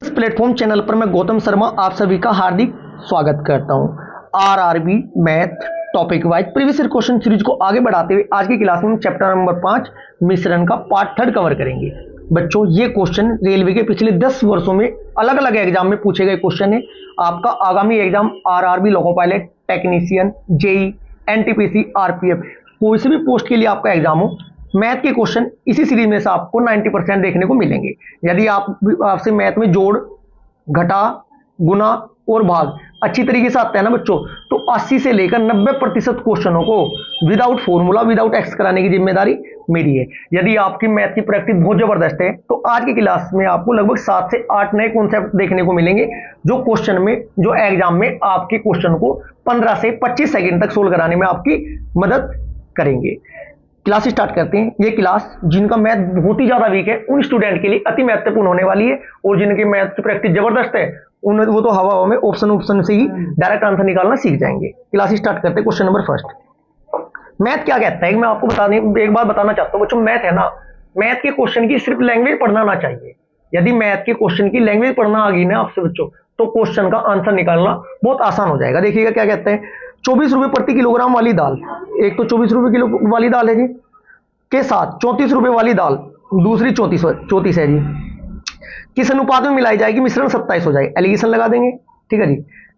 इस platform channel पर मैं गौतम शर्मा आप सभी का हार्दिक स्वागत करता हूं। RRB math topic wise previous year question series को आगे बढ़ाते हुए आज की क्लास में हम चैप्टर नंबर 5 मिश्रण का पार्ट 3 कवर करेंगे। बच्चों, ये क्वेश्चन रेलवे के पिछले 10 वर्षों में अलग अलग एग्जाम में पूछे गए क्वेश्चन है। आपका आगामी exam RRB loco pilot, technician, JE, NTPC, RPF, कोई से भी पोस्ट के लिए आपका एग्जाम हो, मैथ के क्वेश्चन इसी सीरीज में से आपको 90% देखने को मिलेंगे। यदि आपसे मैथ में जोड़, घटा, गुना और भाग अच्छी तरीके से आता है ना बच्चों, तो 80 से लेकर 90% क्वेश्चनों को विदाउट फॉर्मूला, विदाउट एक्स कराने की जिम्मेदारी मेरी है। यदि आपकी मैथ की प्रैक्टिस बहुत जबरदस्त है तो आज की क्लास में आपको लगभग 7 से 8 नए कॉन्सेप्ट देखने को मिलेंगे, जो क्वेश्चन में, जो एग्जाम में आपके क्वेश्चन को 15 से 25 सेकंड तक सोल्व कराने में आपकी मदद करेंगे। क्लास स्टार्ट करते हैं। ये क्लास जिनका मैथ बहुत ही ज्यादा वीक है उन स्टूडेंट के लिए अति महत्वपूर्ण होने वाली है, और जिनकी मैथ की प्रैक्टिस जबरदस्त है वो तो हवा में ऑप्शन से ही डायरेक्ट आंसर निकालना सीख जाएंगे। क्लास स्टार्ट करते हैं। क्वेश्चन नंबर फर्स्ट, मैथ क्या कहता है मैं आपको एक बात बताना चाहता हूँ बच्चों। मैथ है ना, मैथ के क्वेश्चन की सिर्फ लैंग्वेज पढ़ना आना चाहिए। यदि मैथ के क्वेश्चन की लैंग्वेज पढ़ना आ गई ना आपसे बच्चों, तो क्वेश्चन का आंसर निकालना बहुत आसान हो जाएगा। देखिएगा क्या कहते हैं, 24 रुपए प्रति किलोग्राम वाली दाल, एक तो 24 रुपए किलो वाली दाल है जी, के साथ 34 रुपए वाली दाल दूसरी 34 है जी, किस अनुपात में मिलाई जाएगी मिश्रण 27 हो जाए। एलिगेशन लगा देंगे, ठीक है जी।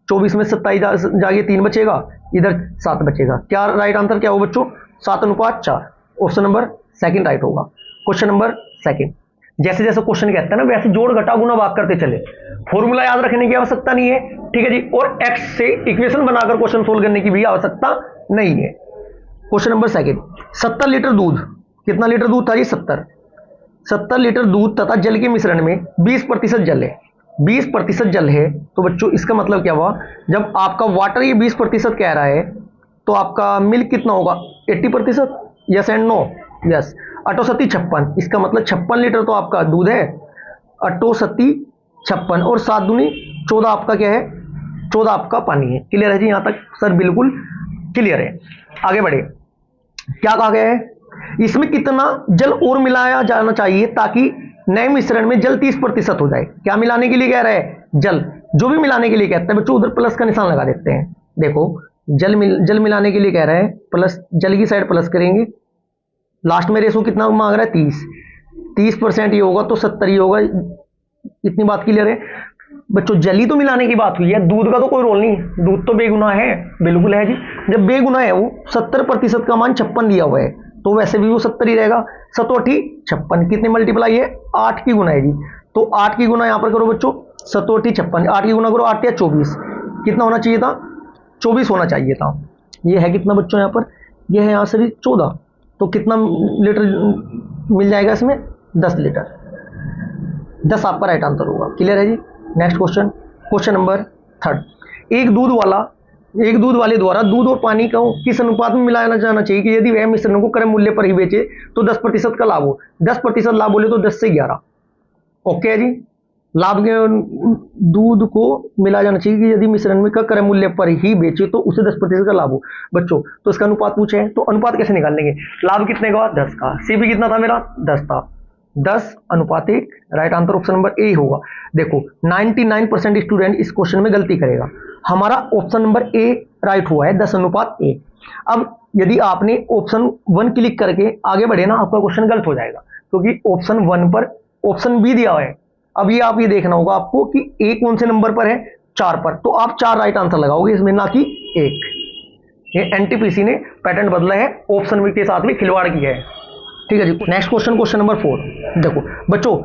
24 में 27 जाएगी, 3 बचेगा, इधर 7 बचेगा। क्या राइट आंसर क्या होगा बच्चों? 7:4। ऑप्शन नंबर सेकंड राइट होगा। क्वेश्चन नंबर सेकंड, जैसे जैसे क्वेश्चन कहता है ना वैसे जोड़, घटा, गुना, भाग करते चले। फॉर्मूला याद रखने की आवश्यकता नहीं है, ठीक है जी, और एक्स से इक्वेशन बनाकर क्वेश्चन सोल्व करने की भी आवश्यकता नहीं है। क्वेश्चन नंबर सेकंड, 70 लीटर दूध, कितना लीटर दूध था जी? 70 लीटर दूध तथा जल के मिश्रण में 20% जल है। 20% जल है तो बच्चों इसका मतलब क्या हुआ, जब आपका वाटर ये 20% कह रहा है तो आपका मिल्क कितना होगा? 80%। Yes and no? यस। 8 56, इसका मतलब 56 लीटर तो आपका दूध है। 8 56 और 7 दूनी 14 आपका क्या है? 14 आपका पानी है। क्लियर है जी? यहां तक सर बिल्कुल क्लियर है। आगे बढ़े, क्या कहा गया है, इसमें कितना जल और मिलाया जाना चाहिए ताकि नए मिश्रण में जल 30% हो जाए। क्या मिलाने के लिए कह रहा है? जल। जो भी मिलाने के लिए कहता है बच्चों उधर प्लस का निशान लगा देते हैं। देखो, जल मिलाने के लिए कह रहा है, प्लस, जल की साइड प्लस करेंगे। लास्ट में रेशो कितना मांग रहा है? 30% ये होगा तो 70 ही होगा। इतनी बात क्लियर है बच्चों? जली तो मिलाने की बात हुई है, दूध का तो कोई रोल नहीं। दूध तो बेगुनाह है, बिल्कुल है जी। जब बेगुनाह है वो 70% का मान 56 दिया हुआ है तो वैसे भी वो 70 ही रहेगा। 7 8 56, कितनी मल्टीप्लाई है? 8 की गुना है जी। तो 8 की गुना यहां पर करो बच्चों, 7 8 56, 8 की गुना करो, 8 या 24, कितना होना चाहिए था? 24 होना चाहिए था। ये है कितना बच्चों यहाँ पर? ये है यहाँ से 14, तो कितना लीटर मिल जाएगा इसमें? 10 लीटर। 10 आपका राइट आंसर होगा। क्लियर है जी? Next question, question number third, एक दूध वाले द्वारा दूध और पानी को किस अनुपात में मिलाया जाना चाहिए कि यदि वह मिश्रण को क्रय मूल्य पर ही बेचे तो 10% का लाभ हो। 10% लाभ बोले तो 10 से 11। ओके है जी? लाभ के दूध को मिलाया जाना चाहिए कि यदि मिश्रण में का क्रय मूल्य पर ही बेचे तो उसे 10% का लाभ हो। बच्चों तो इसका अनुपात पूछे हैं तो अनुपात कैसे निकाल लेंगे? लाभ कितने का? 10 का। सी भी कितना था मेरा? 10 था। 10:1। Right answer option number A होगा। देखो 99% स्टूडेंट इस क्वेश्चन में गलती करेगा। हमारा ऑप्शन नंबर ए राइट हुआ है, 10:1। अब यदि आपने ऑप्शन 1 क्लिक करके आगे बढ़े ना, आपका क्वेश्चन गलत हो जाएगा, क्योंकि ऑप्शन 1 पर ऑप्शन बी दिया हुआ है। अब ये आप ये देखना होगा आपको कि ए कौन से नंबर पर है? 4 पर, तो आप 4 राइट आंसर लगाओगे इसमें, ना कि 1। ये एनटीपीसी ने पैटर्न बदला है, ऑप्शन बी के साथ भी खिलवाड़ किया है। ठीक है जी? Next question, question number 4। देखो बच्चों,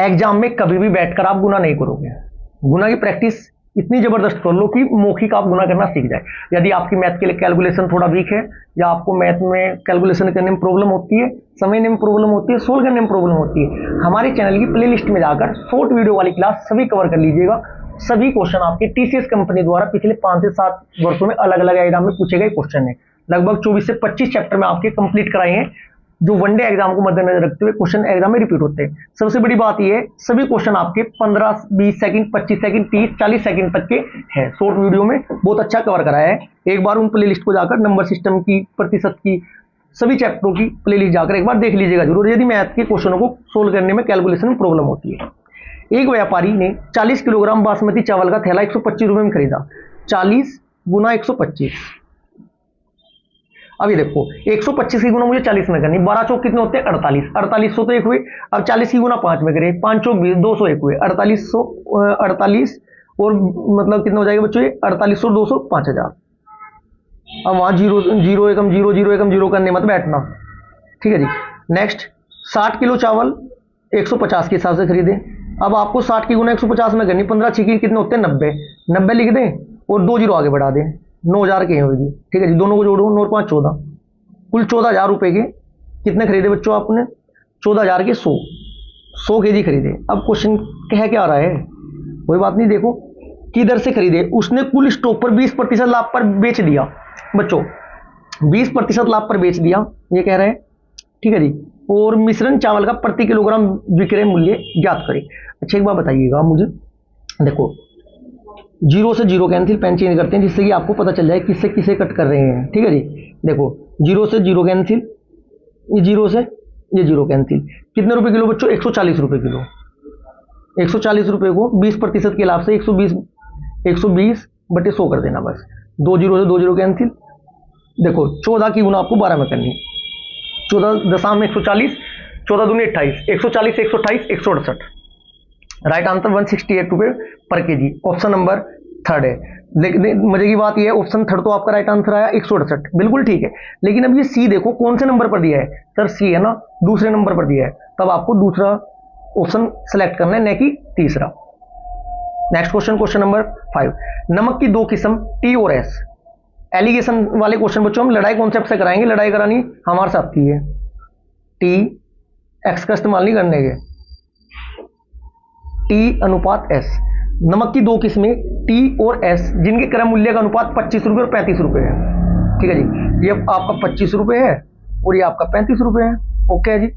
एग्जाम में कभी भी बैठकर आप गुना नहीं करोगे। गुना की प्रैक्टिस इतनी जबरदस्त कर लो कि मौखिक आप गुना करना सीख जाए। यदि आपकी मैथ के लिए कैलकुलेशन थोड़ा वीक है, या आपको मैथ में कैलकुलेशन करने में प्रॉब्लम होती है, समझने में प्रॉब्लम होती है, सोल्व करने में प्रॉब्लम होती है, हमारे चैनल की प्लेलिस्ट में जाकर शॉर्ट वीडियो वाली क्लास सभी कवर कर लीजिएगा। सभी क्वेश्चन आपके टीसीएस कंपनी द्वारा पिछले 5 से 7 वर्षों में अलग अलग एग्जाम में पूछे गए क्वेश्चन है। लगभग 24 से 25 चैप्टर में आपके कंप्लीट कराए हैं, जो वनडे एग्जाम को मद्देनजर रखते हुए क्वेश्चन एग्जाम में रिपीट होते हैं। सबसे बड़ी बात यह है, सभी क्वेश्चन आपके 15 20 सेकंड, 25 सेकंड, 30 40 सेकंड तक के हैं। शॉर्ट वीडियो में बहुत अच्छा कवर कराया है। एक बार उन प्लेलिस्ट को जाकर नंबर सिस्टम की, प्रतिशत की, सभी चैप्टरों की प्लेलिस्ट जाकर एक बार देख लीजिएगा जरूर, यदि मैथ के क्वेश्चनों को सोल्व करने में कैलकुलेशन में प्रॉब्लम होती है। एक व्यापारी ने 40 किलोग्राम बासमती चावल का थैला 125 रुपये में खरीदा। 40 गुना 125, अब ये देखो 125 की गुना मुझे 40 में करनी, 12 चौक कितने होते हैं 48, 4800 तो एक हुए। अब 40 की गुना 5 में करें, 5 चौक 20, 201 हुए, 4800 48 और मतलब कितना हो जाएगा बच्चों ये 4800 200 5000। अब वहां जीरो जीरो एकम जीरो जीरो एकम जीरो करने मत बैठना, ठीक है जी। नेक्स्ट 60 किलो चावल 150 के हिसाब से खरीदे। अब आपको 60 की गुना 150 में करनी, 15 छिकी कितने होते हैं 90, 90 लिख दें और 2 जीरो आगे बढ़ा दें, 9000 की होगी, ठीक है जी। दोनों को जोड़ो, 9 और 5 14, कुल 14000 रुपए के कितने खरीदे बच्चों आपने, 14000 के 100 के जी खरीदे। अब क्वेश्चन कह क्या रहा है, कोई बात नहीं, देखो किधर से खरीदे, उसने कुल स्टॉक पर 20% लाभ पर बेच दिया बच्चों, 20% लाभ पर बेच दिया ये कह रहे हैं, ठीक है जी। और मिश्रण चावल का प्रति किलोग्राम विक्रय मूल्य ज्ञात करें। अच्छा एक बात बताइएगा मुझे, देखो जीरो से जीरो कैंसिल, पेन चेंज करते हैं जिससे कि आपको पता चल जाए किससे किसे कट कर रहे हैं, ठीक है जी। देखो जीरो से जीरो कैंसिल, ये जीरो से ये जीरो कैंसिल, कितने रुपए किलो बच्चों 140 रुपए किलो। 140 रुपए को 20% के लाभ से 120 बटे 100 कर देना बस, 2 जीरो से 2 जीरो कैंसिल। देखो 14 की गुना आपको 12 में करनी, 14 दशम में 140, 14 दूनी 28, 140 128 168, राइट आंसर 168 रुपए पर के जी। ऑप्शन नंबर थर्ड है। लेकिन मजे की बात यह है ऑप्शन थर्ड तो आपका राइट आंसर आया 168, बिल्कुल ठीक है। लेकिन अब ये सी देखो कौन से नंबर पर दिया है, सर सी है ना, दूसरे नंबर पर दिया है, तब आपको दूसरा ऑप्शन सेलेक्ट करना है न कि तीसरा। नेक्स्ट क्वेश्चन, क्वेश्चन नंबर 5, नमक की 2 किस्म टी और एस। एलिगेशन वाले क्वेश्चन बच्चों हम लड़ाई कॉन्सेप्ट से कराएंगे, लड़ाई करानी हमारे साथ की है, टी एक्स का इस्तेमाल नहीं करने के, टी अनुपात एस। नमक की 2 किस्में टी और एस जिनके क्रय मूल्य का अनुपात 25 रुपये और 35 रुपये है, ठीक है जी। ये आपका 25 रुपये है और ये आपका 35 रुपये है, ओके है जी।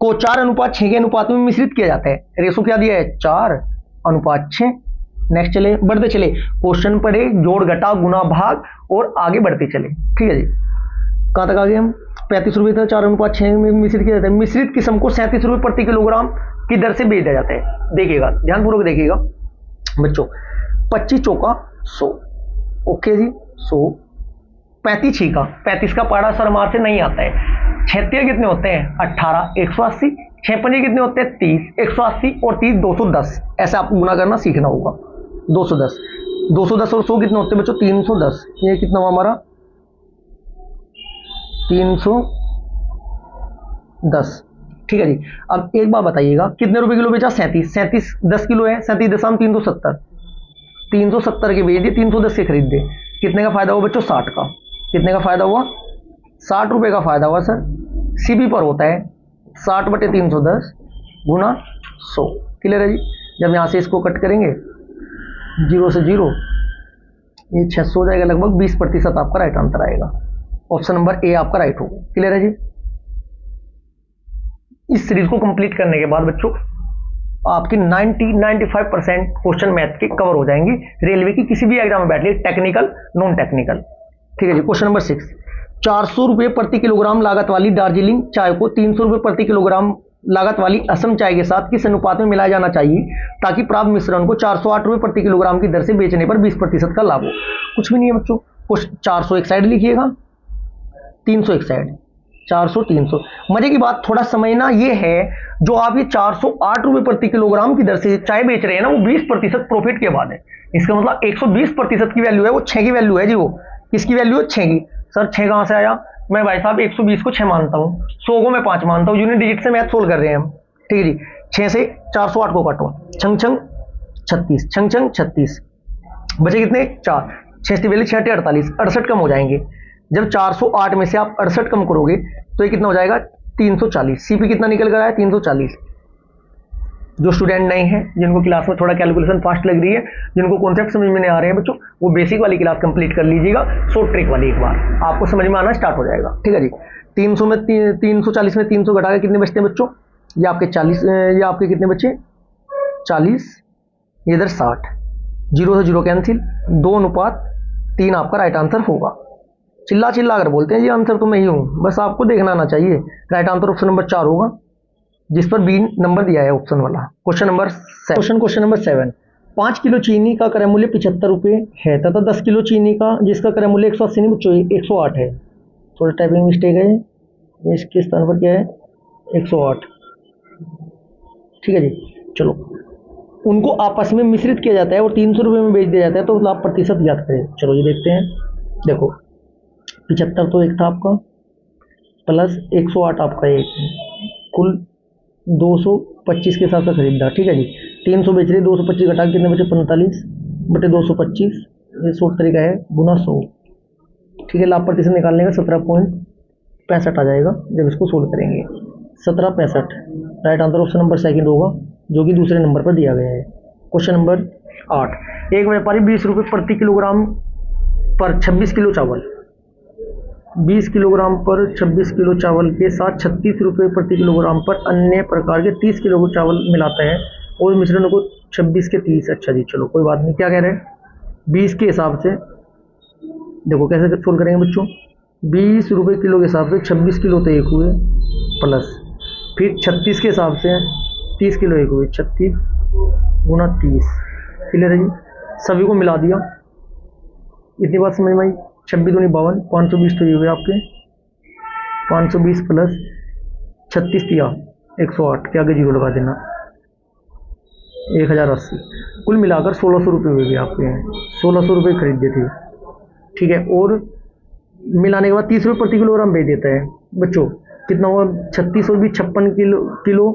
को 4:6 के अनुपात में मिश्रित किया जाता है। रेशो क्या दिया है 4:6। नेक्स्ट चले, बढ़ते चले, क्वेश्चन पढ़े, जोड़ घटा गुना भाग और आगे बढ़ते चले, ठीक है जी। कहां तक आगे हम, 35 रुपये था, 4:6 में मिश्रित किया जाता है। मिश्रित किस्म को 37 रुपये प्रति किलोग्राम की दर से बेचा जाता है। देखिएगा ध्यानपूर्वक देखिएगा बच्चों, 25 चौका 100, ओके जी 100, 35 छीका, 35 का पाड़ा सरमार से नहीं आता है। 6 कितने होते हैं 18, 180, 6 पंजे कितने होते हैं 30, 180 और 30 210, ऐसे आपको गुना करना सीखना होगा। 210 210 और 100 कितने होते हैं बच्चों 310, ये कितना हुआ हमारा 310, ठीक है जी। अब एक बात बताइएगा कितने रुपए किलो बेचा 37 10 किलो है, 37.370, 370 के बेच दिए, 310 के खरीद दे, कितने का फायदा हुआ बच्चों 60 का, कितने का फायदा हुआ 60 रुपए का फायदा हुआ सर। सीपी पर होता है 60/310 गुना 100, क्लियर है जी। जब यहां से इसको कट करेंगे जीरो से जीरो, ये 600 हो जाएगा, लगभग 20% आपका राइट आंसर आएगा। ऑप्शन नंबर ए आपका राइट होगा, क्लियर है जी। इस सीरीज को कंप्लीट करने के बाद बच्चों आपकी 90-95% क्वेश्चन मैथ के कवर हो जाएंगे, रेलवे की किसी भी एग्जाम में बैठ लिए, टेक्निकल नॉन टेक्निकल, ठीक है जी। क्वेश्चन नंबर 6, 400 रुपये प्रति किलोग्राम लागत वाली दार्जिलिंग चाय को 300 रुपये प्रति किलोग्राम लागत वाली असम चाय के साथ किस अनुपात में मिलाया जाना चाहिए ताकि प्राप्त मिश्रण को 408 रुपये प्रति किलोग्राम की दर से बेचने पर 20% का लाभ हो। कुछ भी नहीं है बच्चों, 400 एक साइड लिखिएगा, 300 एक साइड, 400 300। मजे की बात थोड़ा समझना ये है, जो आप ये 408 रुपये प्रति किलोग्राम की दर से चाय बेच रहे हैं ना, वो 20% प्रॉफिट के बाद है। इसका मतलब 120% की वैल्यू है, वो 6 की वैल्यू है जी। वो किसकी वैल्यू है 6 की। सर 6 कहां से आया, मैं भाई साहब 120 को 6 मानता हूँ, 100 को मैं 5 मानता हूँ, यूनिट डिजिट से मैथ सोल्व कर रहे हैं हम, ठीक है जी। 6 से 408 को काटो, छंग छंग 36, छंग छंग 36, बचे कितने 4, 6 वैल्यू 6 48, 68 कम हो जाएंगे। जब 408 में से आप 68 कम करोगे तो ये कितना हो जाएगा 340। सीपी कितना निकल कर आया 340। जो स्टूडेंट नहीं है, जिनको क्लास में थोड़ा कैलकुलेशन फास्ट लग रही है, जिनको कॉन्सेप्ट समझ में नहीं आ रहे हैं बच्चों, वो बेसिक वाली क्लास कंप्लीट कर लीजिएगा, शॉर्ट ट्रिक वाली, एक बार आपको समझ में आना स्टार्ट हो जाएगा, ठीक है जी। 300 में 340 में 300 घटा के कितने बचते हैं बच्चों, ये आपके 40, ये आपके कितने बच्चे 40, ये इधर 60, जीरो से जीरो कैंसिल, 2:3 आपका राइट आंसर होगा। चिल्ला चिल्ला कर बोलते हैं जी आंसर तो मैं ही हूँ, बस आपको देखना आना चाहिए। राइट आंसर ऑप्शन नंबर 4 होगा। जिस पर बी नंबर दिया है ऑप्शन वाला। क्वेश्चन नंबर 7, 5 किलो चीनी का क्रय मूल्य 75 रुपये है तथा 10 किलो चीनी का जिसका क्रय मूल्य 180 नहीं 108 है। थोड़ा टाइपिंग मिस्टेक है, इसके स्थान पर क्या है 108। ठीक है जी, चलो उनको आपस में मिश्रित किया जाता है और 300 रुपये में बेच दिया जाता है, तो लाभ प्रतिशत ज्ञात करें। चलो ये देखते हैं। देखो 75 तो एक था आपका, प्लस 108 आपका एक, कुल 225 के हिसाब से खरीदा। ठीक है जी, 300 बेच रहे, 225 घटा कितने बचे 45 बटे 225, ये शॉर्ट तरीका है गुना 100। ठीक है, लाभ प्रतिशत निकालने का 17.65 आ जाएगा जब इसको सोल्व करेंगे। 17.65 right answer option number second होगा, जो कि दूसरे नंबर पर दिया गया है। क्वेश्चन नंबर 8, एक व्यापारी 20 रुपये प्रति किलोग्राम पर 26 किलो चावल 20 किलोग्राम पर 26 किलो चावल के साथ 36 रुपये प्रति किलोग्राम पर अन्य प्रकार के 30 किलो चावल मिलाता है और मिश्रण को 26 के 30। अच्छा जी, चलो कोई बात नहीं। क्या कह रहे हैं 20 के हिसाब से, देखो कैसे सोल्व करेंगे बच्चों। 20 रुपये किलो के हिसाब से 26 किलो तो एक हुए, प्लस फिर 36 के हिसाब से 30 किलो एक हुए, 36 गुना 30। क्लियर है जी, सभी को मिला दिया। इतनी बात समझ में आई। 26 दूनी 52, 520 तो ये हुए आपके 520 प्लस 36 दिया 108 के आगे जीरो लगा देना 1080। कुल मिलाकर 1600 रुपये हुए आपके हैं, 1600 रुपये खरीदे थे। ठीक है, और मिलाने के बाद 30 रुपये प्रति किलोग्राम बेच देता है बच्चों। कितना हुआ 36 और भी 56 किलो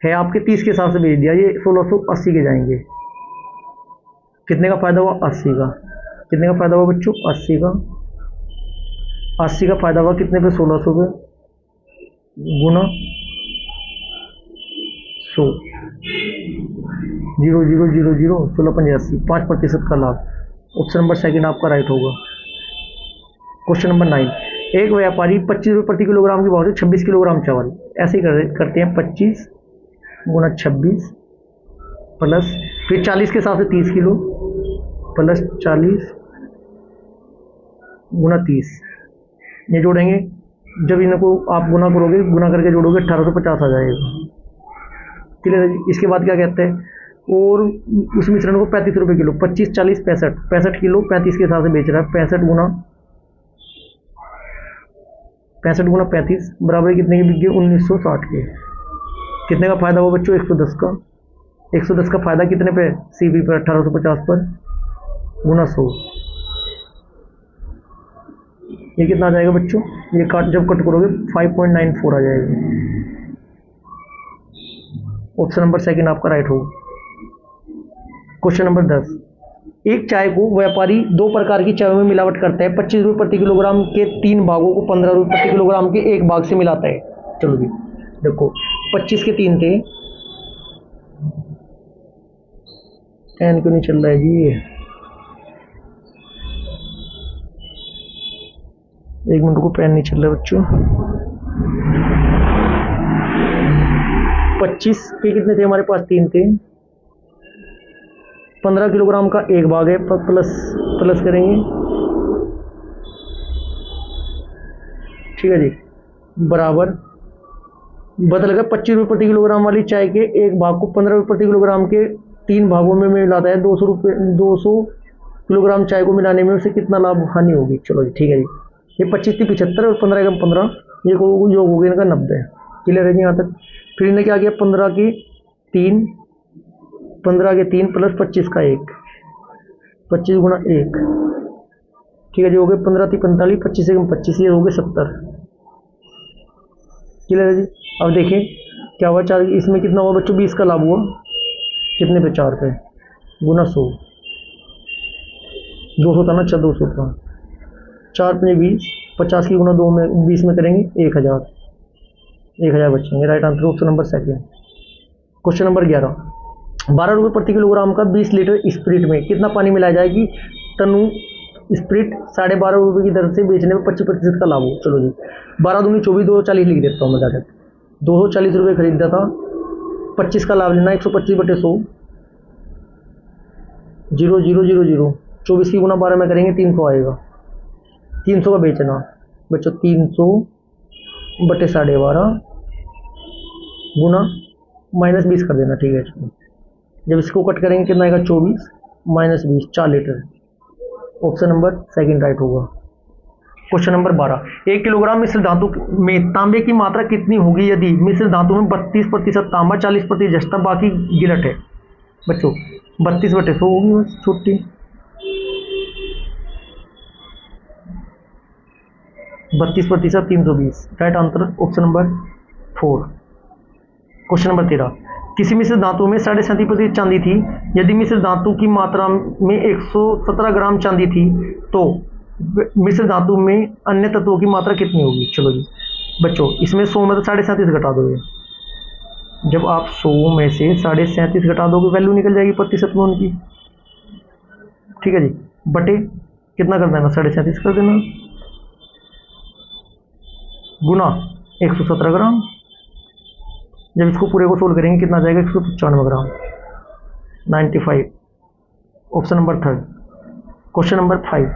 है आपके, 30 के हिसाब से बेच दिया, ये 1680 के जाएंगे। कितने का फायदा हुआ 80 का। कितने का फायदा हुआ बच्चों 80 का। 80 का फायदा हुआ कितने पे 1600 पे गुना 100 0 1685 5% का लाभ। ऑप्शन नंबर सेकंड आपका राइट होगा। क्वेश्चन नंबर 9, एक व्यापारी 25 रुपये प्रति किलोग्राम के भाव से 26 किलोग्राम चावल ऐसे ही करते हैं 25 गुना 26 प्लस फिर 40 के हिसाब से 30 किलो प्लस 40 गुना 30, ये जोड़ेंगे। जब इनको आप गुना करोगे, गुना करके जोड़ोगे 1850 आ जाएगा। क्लियर है। इसके बाद क्या कहते हैं, और उस मिश्रण को 35 रुपये किलो 25 40 65 किलो 35 के हिसाब से बेच रहा है। 65 गुना 35 बराबर कितने के बिक गए 1960 के। कितने का फायदा हुआ बच्चों 110 का। 110 का फायदा कितने पे सीबी पर 1850 पर गुना 100, ये कितना आ जाएगा बच्चों, ये जब कट करोगे 5.94 आ जाएगा। ऑप्शन नंबर सेकंड आपका राइट होगा। क्वेश्चन नंबर 10, एक चाय को व्यापारी दो प्रकार की चाय में मिलावट करता है। 25 रुपये प्रति किलोग्राम के 3 भागों को 15 रुपये प्रति किलोग्राम के एक भाग से मिलाता है। चलो जी देखो 25 के 3 थे, फैन क्यों नहीं चल रहा है जी, एक मिनट को फैन नहीं चल रहा बच्चों। 25 के कितने थे हमारे पास 3 थे, 15 किलोग्राम का एक भाग है, प्लस करेंगे। ठीक है जी, बराबर बदल कर 25 रुपये प्रति किलोग्राम वाली चाय के एक भाग को 15 रुपये प्रति किलोग्राम के 3 भागों में मिलाता है। 200 किलोग्राम चाय को मिलाने में उसे कितना लाभ हानि होगी। चलो जी ठीक है जी, ये 25 थी 75 और 15 का 15, ये योग हो गया इनका 90। क्लियर है जी यहाँ तक। फिर इन्हें क्या किया 15 के 3 प्लस 25 का 1, 25 गुना 1। ठीक है जी, हो गए 15 थी 45, 25 से 25, ये हो गए 70। क्लियर है जी। अब देखें क्या हुआ, 4 इसमें कितना हुआ बच्चों 20 का लाभ हुआ, कितने पे 4 पे गुना 100, 200 था ना, 200 था, 4 पे 20, 50 की गुना 2 में 20 में करेंगे 1000 बचेंगे। Right answer option number second. Question number 11, 12 रुपये प्रति किलोग्राम का 20 लीटर स्प्रिट में कितना पानी मिलाया जाए कि टनु स्प्रिट 12.5 रुपये की दर से बेचने में 25% का लाभ हो। चलो जी 12 दूनी 24, 240 लिख देता हूँ मैं डायरेक्ट। 240 रुपये खरीदा था, 25 का लाभ लेना, 125 बटे 100 0 24 की गुना 12 में करेंगे 300 आएगा। 300 का बेचना बच्चों, 300 बटे 12.5 गुना -20 कर देना, ठीक है। इसको जब इसको कट करेंगे कितना आएगा, 24 -20 4 litre. Option number second right होगा। क्वेश्चन नंबर 12, 1 किलोग्राम मिश्र धातु में तांबे की मात्रा कितनी होगी यदि मिश्र धातु में 32% तांबा, 40% जस्ता, बाकी गिलट है। बच्चों 32/100 होगी बस छुट्टी। 32% 320, right answer option number 4। Question number 13, किसी मिश्र धातु में 37.5% चांदी थी। यदि मिश्र धातु की मात्रा में 117 ग्राम चांदी थी तो मिश्र धातु में अन्य तत्वों की मात्रा कितनी होगी। चलो जी बच्चों, इसमें 100 में तो 37.5 घटा दोगे। जब आप 100 में से 37.5 घटा दोगे वैल्यू निकल जाएगी प्रतिशत में उनकी, ठीक है जी। बटे कितना कर देना, 37.5 कर देना, गुना 117 ग्राम। जब इसको पूरे को सोल्व करेंगे कितना आ जाएगा, 195 gram, 95। Option number 3। Question number 5,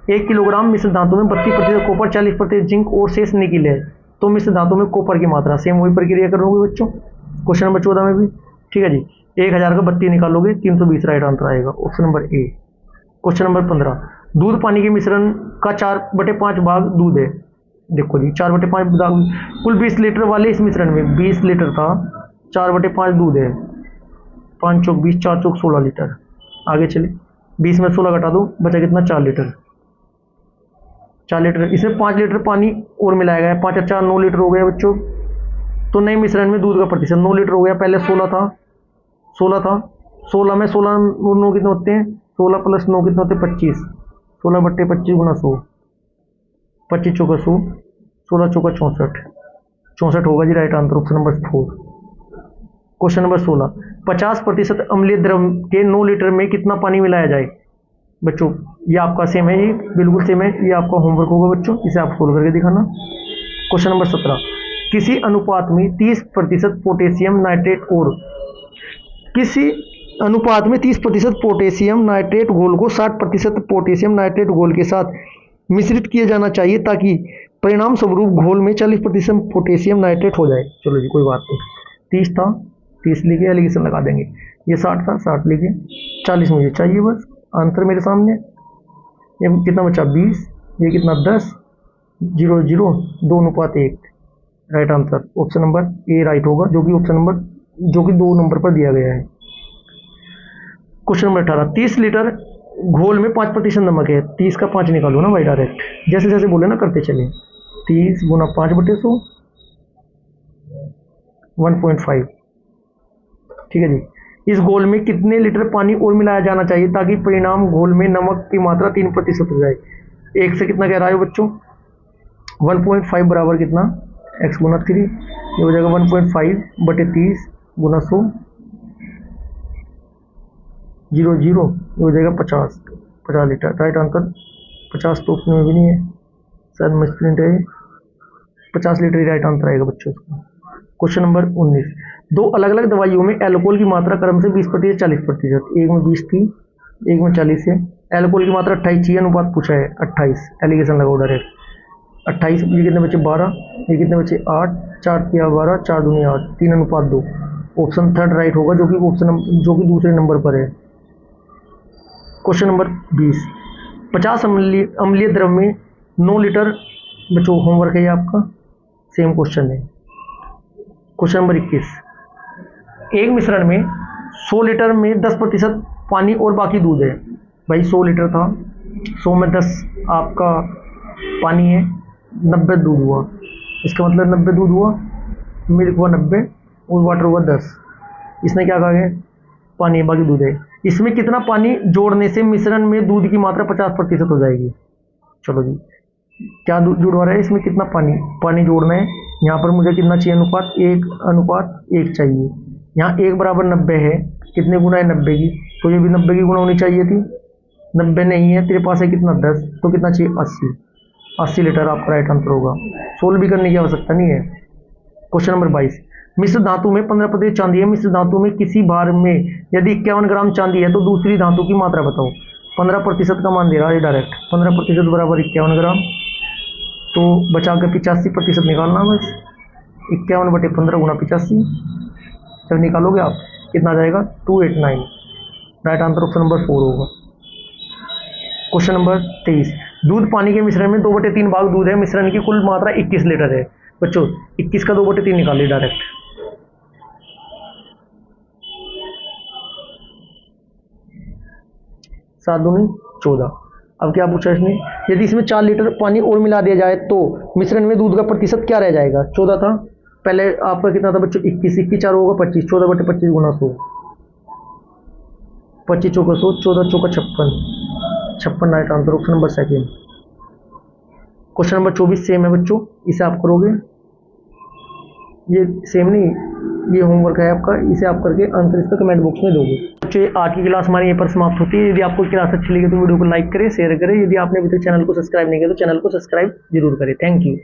1 kilogram मिश्र धातु में 32% कॉपर, 40% जिंक और शेष निकिल है तो मिश्र धातु में कॉपर की मात्रा, सेम वही प्रक्रिया करोगे बच्चों क्वेश्चन नंबर 14 में भी, ठीक है जी। 1000 का 32 निकालोगे 320 राइट आंसर आएगा, option number A. Question number 15, दूध पानी के मिश्रण का 4/5 भाग दूध है। देखो जी 4/5 भाग, कुल 20 लीटर वाले इस मिश्रण में 20 लीटर था, 4/5 दूध है, 5 चौक 20, 4 चौक 16 लीटर। आगे चले, 20 में 16 घटा दो, बचा कितना, 4 लीटर। 4 लीटर, इसमें 5 लीटर पानी और मिलाया गया है, 5 और 4 9 लीटर हो गया बच्चों। तो नए मिश्रण में दूध का प्रतिशत 9 लीटर हो गया, पहले 16 था, 16 में 16 9 कितने होते हैं, 16 + 9 कितने होते हैं, 25, 16/25 गुना 100, 25 चौका 100, 16 चौका 64 होगा जी right answer, option number 4। Question number 16, 50% अम्लीय द्रव के 9 लीटर में कितना पानी मिलाया जाए। बच्चों ये आपका सेम है, ये बिल्कुल सेम है, ये आपका होमवर्क होगा बच्चों, इसे आप सोल्व करके दिखाना। क्वेश्चन नंबर 17, किसी अनुपात में 30% पोटेशियम नाइट्रेट और किसी अनुपात में 30% पोटेशियम नाइट्रेट घोल को 60% पोटेशियम नाइट्रेट घोल के साथ मिश्रित किया जाना चाहिए ताकि परिणाम स्वरूप घोल में 40% पोटेशियम नाइट्रेट हो जाए। चलो जी कोई बात नहीं, 30 था 30 लिखे, एलिगेशन लगा देंगे। ये 60 था 60 लिखे, 40 मुझे चाहिए बस। आंसर मेरे सामने, ये कितना बचा 20, ये कितना 10, 0 0 2:1 right answer, option number A right होगा, जो कि ऑप्शन नंबर जो कि 2 नंबर पर दिया गया है। क्वेश्चन नंबर 18, 30 लीटर घोल में 5% नमक है, 30 का 5 निकालो ना भाई डायरेक्ट, जैसे जैसे बोले ना करते चले। 30 गुना 5/100 1.5, ठीक है जी। इस घोल में कितने लीटर पानी और मिलाया जाना चाहिए ताकि परिणाम घोल में नमक की मात्रा 3% हो जाए। 1 से कितना कह रहा है बच्चों, 1.5 बराबर कितना, x गुना 3, ये हो जाएगा 1.5/30 गुना 100, 0 0, ये हो जाएगा 50 लीटर राइट आंसर। 50 तो ऑप्शन में भी नहीं है, शायद मिसप्रिंट है, 50 लीटर ही राइट आंसर आएगा बच्चों उसका। क्वेश्चन नंबर 19, 2 अलग अलग दवाइयों में एल्कोहल की मात्रा क्रम से 20% 40%, एक में 20 थी एक में 40 है। एल्कोहल की मात्रा 28 चाहिए, अनुपात पूछा है 28, एलिगेशन लगाओ डायरेक्ट। 28, ये कितने बचे 12, ये कितने बचे 8, 4 3 12, 4 दूनी 8, 3:2। ऑप्शन थर्ड राइट होगा, जो कि दूसरे नंबर पर है। क्वेश्चन नंबर 20, 50 अम्लीय द्रव में 9 लीटर, बच्चों होमवर्क है ये आपका, सेम क्वेश्चन है। क्वेश्चन नंबर 21, एक मिश्रण में 100 लीटर में 10% पानी और बाकी दूध है। भाई 100 लीटर था, 100 में 10 आपका पानी है, 90 दूध हुआ, इसका मतलब 90 दूध हुआ, मिल्क हुआ 90 और वाटर हुआ 10। इसने क्या कहा है, पानी बाकी दूध है। इसमें कितना पानी जोड़ने से मिश्रण में दूध की मात्रा 50% हो जाएगी। चलो जी, क्या जुड़वा रहा है, इसमें कितना पानी जोड़ना है। यहाँ पर मुझे कितना चाहिए, अनुपात 1:1 चाहिए। यहाँ 1 बराबर 90 है, कितने गुना है 90 की, तो ये भी 90 की गुना होनी चाहिए थी, 90 नहीं है, तेरे पास है कितना 10, तो कितना चाहिए 80 लीटर आपका राइट आंसर होगा। सोल्व भी करने की आवश्यकता नहीं है। क्वेश्चन नंबर 22, मिश्र धातु में 15% चांदी है। मिश्र धातु में किसी भार में यदि 51 ग्राम चांदी है तो दूसरी धातु की मात्रा बताओ। 15% का मान दे रहा है डायरेक्ट, 15% बराबर 51 ग्राम, तो बचा के 85% निकालना बस। 51/15 गुना 85, जब निकालोगे आप कितना आ जाएगा 289। राइट आंसर ऑप्शन नंबर 4 होगा। क्वेश्चन नंबर 23, दूध पानी के मिश्रण में 2/3 भाग दूध है, मिश्रण की कुल मात्रा 21 लीटर है। बच्चों 21 का 2/3 निकालिए डायरेक्ट। 7 दूनी 14। अब क्या पूछा इसने, यदि इसमें 4 लीटर पानी और मिला दिया जाए तो मिश्रण में दूध का प्रतिशत क्या रह जाएगा। 14 था पहले, आपका कितना था बच्चों 21, 21 4 होगा 25, 14/25 गुना 100, 25 चौका 100, 14 चौका 56। Right answer option number second. Question number 24 same है बच्चों, इसे आप करोगे, ये सेम नहीं, ये होमवर्क है आपका, इसे आप करके आंसर इसका कमेंट बॉक्स में दोगे। बच्चों आज की क्लास हमारी यहीं पर समाप्त होती है। यदि आपको क्लास अच्छी लगी तो वीडियो को लाइक करें, शेयर करें। यदि आपने अभी तक चैनल को सब्सक्राइब नहीं किया तो चैनल को सब्सक्राइब जरूर करें। Thank you.